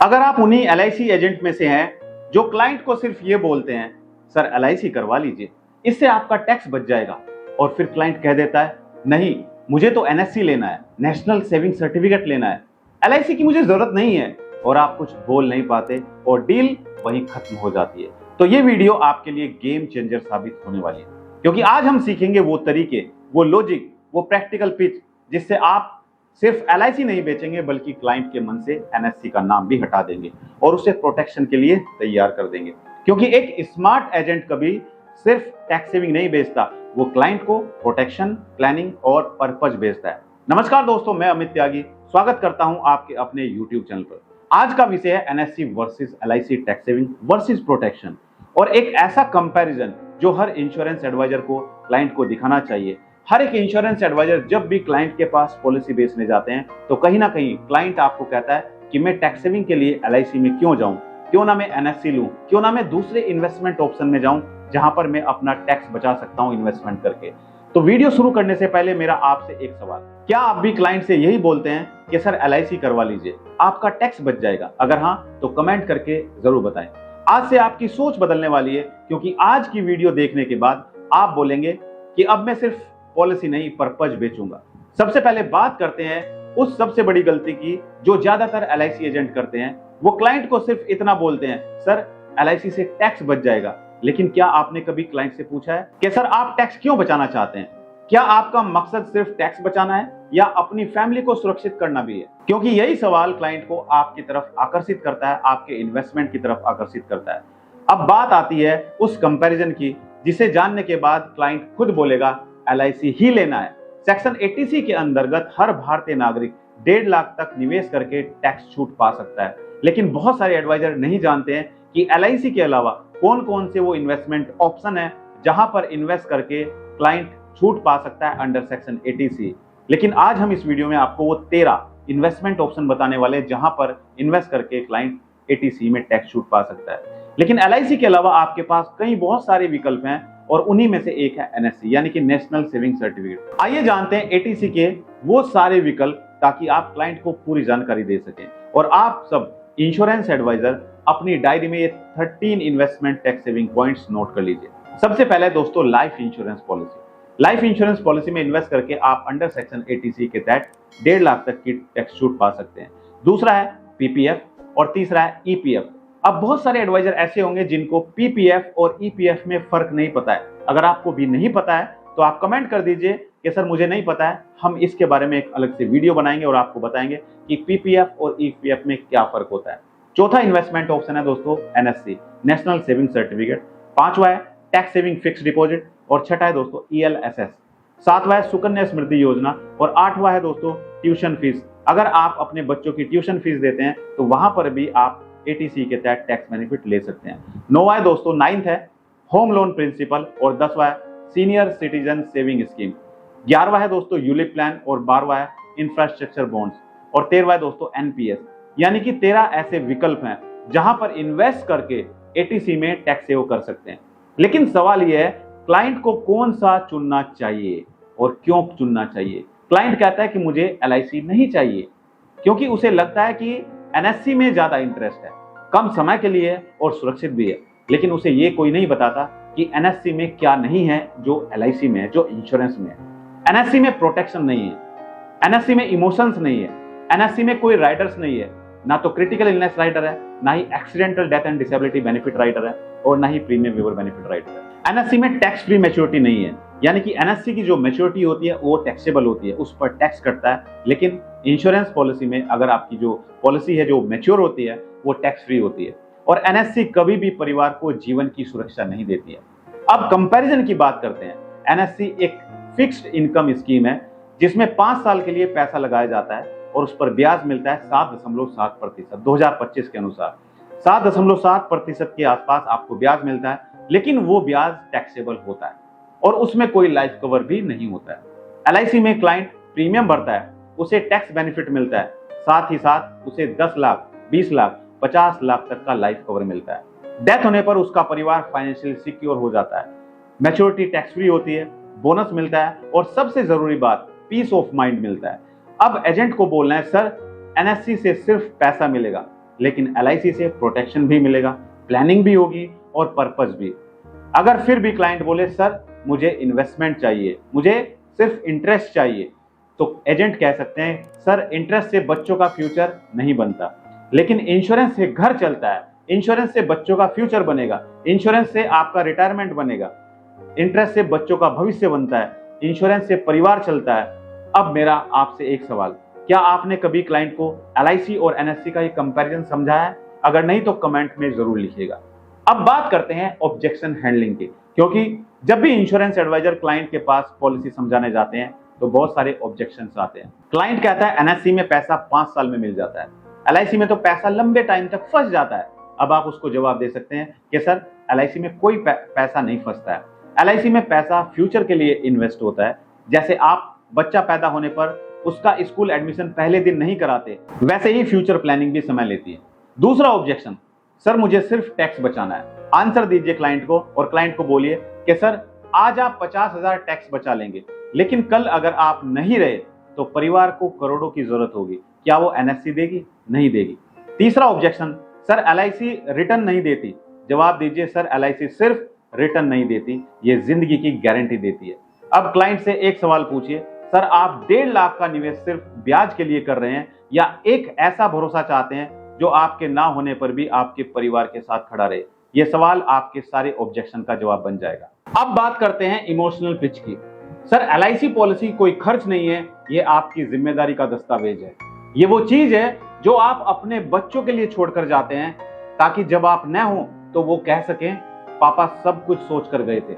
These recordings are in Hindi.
अगर आप उन्हीं एलआईसी एजेंट में से हैं जो क्लाइंट को सिर्फ ये बोलते हैं, सर एलआईसी करवा लीजिए, इससे आपका टैक्स बच जाएगा, और फिर क्लाइंट कह देता है नहीं, मुझे तो एनएससी लेना है, नेशनल सेविंग सर्टिफिकेट लेना है, एलआईसी की मुझे जरूरत नहीं है, और आप कुछ बोल नहीं पाते और डील वहीं खत्म हो जाती है। तो ये वीडियो आपके लिए गेम चेंजर साबित होने वाली है, क्योंकि आज हम सीखेंगे वो तरीके, वो लॉजिक, वो प्रैक्टिकल पिच जिससे आप सिर्फ एलआईसी नहीं बेचेंगे बल्कि क्लाइंट के मन से एनएससी का नाम भी हटा देंगे और उसे प्रोटेक्शन के लिए तैयार कर देंगे। क्योंकि एक स्मार्ट एजेंट कभी सिर्फ टैक्स सेविंग नहीं बेचता, वो क्लाइंट को प्रोटेक्शन, प्लानिंग और पर्पज बेचता है। नमस्कार दोस्तों, मैं अमित त्यागी स्वागत करता हूं आपके अपने यूट्यूब चैनल पर। आज का विषय है NSC versus LIC tax saving versus protection, और एक ऐसा कंपैरिजन जो हर इंश्योरेंस एडवाइजर को क्लाइंट को दिखाना चाहिए। हर एक इंश्योरेंस एडवाइजर जब भी क्लाइंट के पास पॉलिसी बेचने जाते हैं तो कहीं ना कहीं क्लाइंट आपको कहता है कि मैं टैक्स सेविंग के लिए एलआईसी में क्यों जाऊं, क्यों ना मैं एनएससी लूं, क्यों ना मैं दूसरे इन्वेस्टमेंट ऑप्शन में जाऊं जहां पर मैं अपना टैक्स बचा सकता हूं इन्वेस्टमेंट करके। तो वीडियो शुरू करने से पहले मेरा आपसे एक सवाल, क्या आप भी क्लाइंट से यही बोलते हैं कि सर एलआईसी करवा लीजिए, आपका टैक्स बच जाएगा? अगर हाँ तो कमेंट करके जरूर बताएं। आज से आपकी सोच बदलने वाली है, क्योंकि आज की वीडियो देखने के बाद आप बोलेंगे कि अब मैं सिर्फ पॉलिसी नहीं पर्पज बेचूंगा। सबसे पहले बात करते हैं उस सबसे बड़ी गलती की जो ज्यादातर एलआईसी एजेंट करते हैं। वो क्लाइंट को सिर्फ इतना बोलते हैं, सर एलआईसी से टैक्स बच जाएगा। लेकिन क्या आपने कभी क्लाइंट से पूछा है कि सर आप टैक्स क्यों बचाना चाहते हैं? क्या आपका मकसद सिर्फ टैक्स बचाना है या अपनी फैमिली को सुरक्षित करना भी है? क्योंकि यही सवाल क्लाइंट को आपकी तरफ आकर्षित करता है, आपके इन्वेस्टमेंट की तरफ आकर्षित करता है। अब बात आती है उस कंपैरिजन की जिसे जानने के बाद क्लाइंट खुद बोलेगा एलआईसी ही लेना है। सेक्शन 80C के अंतर्गत हर भारतीय नागरिक 1.5 लाख तक निवेश करके टैक्स छूट पा सकता है। लेकिन बहुत सारे एडवाइजर नहीं जानते हैं कि एलआईसी के अलावा कौन कौन से वो इन्वेस्टमेंट ऑप्शन है जहां पर इन्वेस्ट करके क्लाइंट छूट पा सकता है अंडर सेक्शन 80C। लेकिन आज हम इस वीडियो में आपको वो 13 इन्वेस्टमेंट ऑप्शन बताने वाले जहां पर इन्वेस्ट करके क्लाइंट 80C में टैक्स छूट पा सकता है। लेकिन एलआईसी के अलावा आपके पास कई बहुत सारे विकल्प हैं, और उन्हीं में से एक है एनएससी यानी कि नेशनल सेविंग सर्टिफिकेट। आइए जानते हैं 80C के वो सारे विकल्प, ताकि आप क्लाइंट को पूरी जानकारी दे सकें। और आप सब इंश्योरेंस एडवाइजर अपनी डायरी में ये 13 investment tax saving points note कर लीजिए। सबसे पहले दोस्तों, life insurance policy. Life insurance policy में इन्वेस्ट करके आप अंडर सेक्शन 80C के तहत 1.5 लाख तक की टैक्स छूट पा सकते हैं। दूसरा है पीपीएफ और तीसरा है ईपीएफ। अब बहुत सारे एडवाइजर ऐसे होंगे जिनको पीपीएफ और ईपीएफ में फर्क नहीं पता है। अगर आपको भी नहीं पता है तो आप कमेंट कर दीजिए कि सर मुझे नहीं पता है, हम इसके बारे में एक अलग से वीडियो बनाएंगे और आपको बताएंगे कि पीपीएफ और ईपीएफ में क्या फर्क होता है। चौथा इन्वेस्टमेंट ऑप्शन है दोस्तों एनएससी, नेशनल सेविंग सर्टिफिकेट। पांचवा है टैक्स सेविंग फिक्स डिपॉजिट, और छठा है दोस्तों ईएलएसएस। सातवां है सुकन्या समृद्धि योजना, और आठवां है दोस्तों ट्यूशन फीस। अगर आप अपने बच्चों की ट्यूशन फीस देते हैं तो वहां पर भी आप 80C के तहत टैक्स बेनिफिट ले सकते हैं। नौवां है दोस्तों, 9th है होम लोन प्रिंसिपल, और 10वां है सीनियर सिटीजन सेविंग स्कीम। 11वां है दोस्तों यूलिप प्लान, और 12वां है इंफ्रास्ट्रक्चर बॉन्ड्स, और 13वां है दोस्तों एनपीएस। यानी कि 13 ऐसे विकल्प हैं जहां पर इन्वेस्ट करके 80C में टैक्स सेव कर सकते हैं। लेकिन सवाल यह है क्लाइंट को कौन सा चुनना चाहिए और क्यों चुनना चाहिए? क्लाइंट कहता है कि मुझे एलआईसी नहीं चाहिए क्योंकि उसे लगता है कि एनएससी में ज्यादा इंटरेस्ट है, कम समय के लिए और सुरक्षित भी है। लेकिन उसे ये कोई नहीं बताता कि एनएससी में क्या नहीं है जो एलआईसी में है, जो इंश्योरेंस में है। एनएससी में प्रोटेक्शन नहीं है, एनएससी में इमोशंस नहीं है, एनएससी में कोई राइडर्स नहीं है, ना तो क्रिटिकल इलनेस राइडर है, ना ही accidental death and disability benefit rider है, और ना ही प्रीमियम वेवर बेनिफिट राइडर है। एनएससी में टैक्स फ्री मैच्योरिटी नहीं है, यानी कि एनएससी की जो मैच्योरिटी होती है वो टैक्सेबल होती है, उस पर टैक्स कटता है। लेकिन इंश्योरेंस पॉलिसी में अगर आपकी जो पॉलिसी है जो मैच्योर होती है वो टैक्स फ्री होती है। और एनएससी कभी भी परिवार को जीवन की सुरक्षा नहीं देती है। अब कंपैरिजन की बात करते हैं। एनएससी एक फिक्स्ड इनकम स्कीम है जिसमें 5 साल के लिए पैसा लगाया जाता है और उस पर ब्याज मिलता है 7.7%। 2025 के अनुसार 7.7% के आसपास आपको ब्याज मिलता है, लेकिन वो ब्याज टैक्सेबल होता है और उसमें कोई लाइफ कवर भी नहीं होता है। एलआईसी में क्लाइंट प्रीमियम भरता है, उसे टैक्स बेनिफिट मिलता है, साथ ही साथ उसे 10 लाख, 20 लाख, 50 लाख तक का लाइफ कवर मिलता है। डेथ होने पर उसका परिवार फाइनेंशियल सिक्योर हो जाता है, मैच्योरिटी टैक्स फ्री होती है, बोनस मिलता है, और सबसे जरूरी बात पीस ऑफ माइंड मिलता है। अब एजेंट को बोलना है सर एनएससी से सिर्फ पैसा मिलेगा, लेकिन LIC से प्रोटेक्शन भी मिलेगा, प्लानिंग भी होगी और पर्पस भी। अगर फिर भी क्लाइंट बोले सर मुझे इन्वेस्टमेंट चाहिए, मुझे सिर्फ इंटरेस्ट चाहिए, तो एजेंट कह सकते हैं सर इंटरेस्ट से बच्चों का फ्यूचर नहीं बनता, लेकिन इंश्योरेंस से घर चलता है, इंश्योरेंस से बच्चों का फ्यूचर बनेगा, इंश्योरेंस से आपका रिटायरमेंट बनेगा, इंटरेस्ट से बच्चों का भविष्य बनता है, इंश्योरेंस से परिवार चलता है। अब मेरा आपसे एक सवाल, क्या आपने कभी क्लाइंट को LIC और NSC का ये कंपैरिजन समझा है? अगर नहीं तो कमेंट में जरूर लिखिएगा। अब बात करते हैं ऑब्जेक्शन हैंडलिंग की, क्योंकि जब भी इंश्योरेंस एडवाइजर क्लाइंट के पास पॉलिसी समझाने जाते हैं तो बहुत सारे ऑब्जेक्शंस आते हैं। क्लाइंट कहता है NSC में पैसा 5 साल में मिल जाता है, LIC में तो पैसा लंबे टाइम तक फंस जाता है। अब आप उसको जवाब दे सकते हैं कि सर LIC में कोई पैसा नहीं फंसता है, LIC में पैसा फ्यूचर के लिए इन्वेस्ट होता है। जैसे आप बच्चा पैदा होने पर उसका स्कूल एडमिशन पहले दिन नहीं कराते, वैसे ही फ्यूचर प्लानिंग भी समय लेती है। दूसरा ऑब्जेक्शन, सर मुझे सिर्फ टैक्स बचाना है। आंसर दीजिए क्लाइंट को और क्लाइंट को बोलिए कि सर आज आप 50,000 टैक्स बचा लेंगे, लेकिन कल अगर आप नहीं रहे तो परिवार को करोड़ों की जरूरत होगी, क्या वो NSC देगी? नहीं देगी। तीसरा ऑब्जेक्शन, सर LIC रिटर्न नहीं देती। जवाब दीजिए सर LIC सिर्फ रिटर्न नहीं देती, ये जिंदगी की गारंटी देती है। अब क्लाइंट से एक सवाल पूछिए, सर आप 1.5 लाख का निवेश सिर्फ ब्याज के लिए कर रहे हैं या एक ऐसा भरोसा चाहते हैं जो आपके ना होने पर भी आपके परिवार के साथ खड़ा रहे? ये सवाल आपके सारे ऑब्जेक्शन का जवाब बन जाएगा। अब बात करते हैं इमोशनल पिच की। सर LIC पॉलिसी कोई खर्च नहीं है, ये आपकी जिम्मेदारी का दस्तावेज है। ये वो चीज है जो आप अपने बच्चों के लिए छोड़कर जाते हैं, ताकि जब आप न हो तो वो कह सकें पापा सब कुछ सोच कर गए थे।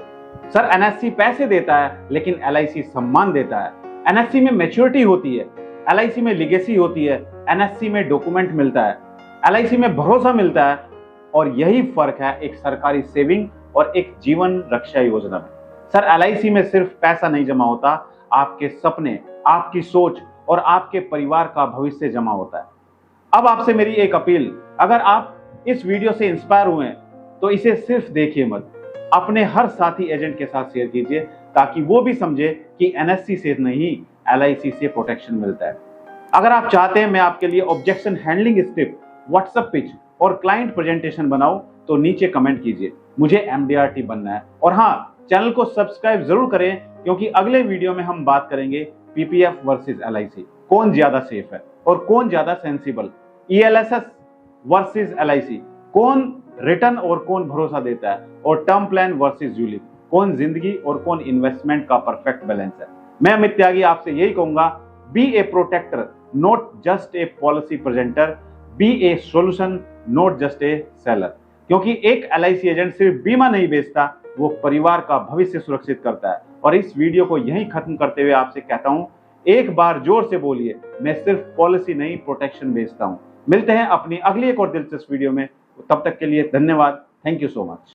सर NSC पैसे देता है, लेकिन LIC सम्मान देता है। NSC में मैच्योरिटी होती है, LIC में लीगेसी होती है, NSC में डॉक्यूमेंट मिलता है, LIC में भरोसा मिलता है। और यही फर्क है एक सरकारी सेविंग और एक जीवन रक्षा योजना में। सर LIC में सिर्फ पैसा नहीं जमा होता, आपके सपने, आपकी सोच और आपके परिवार का भविष्य जमा होता है। अब आपसे मेरी एक अपील, अगर आप इस वीडियो से इंस्पायर हुए तो इसे सिर्फ देखिए मत, अपने हर साथी एजेंट के साथ शेयर कीजिए, ताकि वो भी समझे कि NSC से नहीं LIC से प्रोटेक्शन मिलता है। अगर आप चाहते हैं मैं आपके लिए objection handling script, WhatsApp pitch और क्लाइंट प्रेजेंटेशन बनाऊं तो नीचे कमेंट कीजिए। मुझे MDRT बनना है। और हाँ, चैनल को सब्सक्राइब जरूर करें, क्योंकि अगले वीडियो में हम बात करेंगे PPF वर्सेस LIC, कौन ज्यादा सेफ है और कौन ज्यादा सेंसिबल, ELSS वर्सेस LIC, कौन रिटर्न और कौन भरोसा देता है, और टर्म प्लान वर्सेस यूलिप, कौन जिंदगी और कौन इन्वेस्टमेंट का परफेक्ट बैलेंस है। मैं अमित त्यागी आपसे यही कहूंगा, be a protector not just a policy presenter, be a solution not just a seller. क्योंकि एक LIC एजेंट सिर्फ बीमा नहीं बेचता, वो परिवार का भविष्य सुरक्षित करता है। और इस वीडियो को यहीं खत्म करते हुए आपसे कहता हूं, एक बार जोर से बोलिए, मैं सिर्फ पॉलिसी नहीं प्रोटेक्शन बेचता हूं। मिलते हैं अपनी अगली एक और दिलचस्प वीडियो में, तब तक के लिए धन्यवाद। Thank you so much.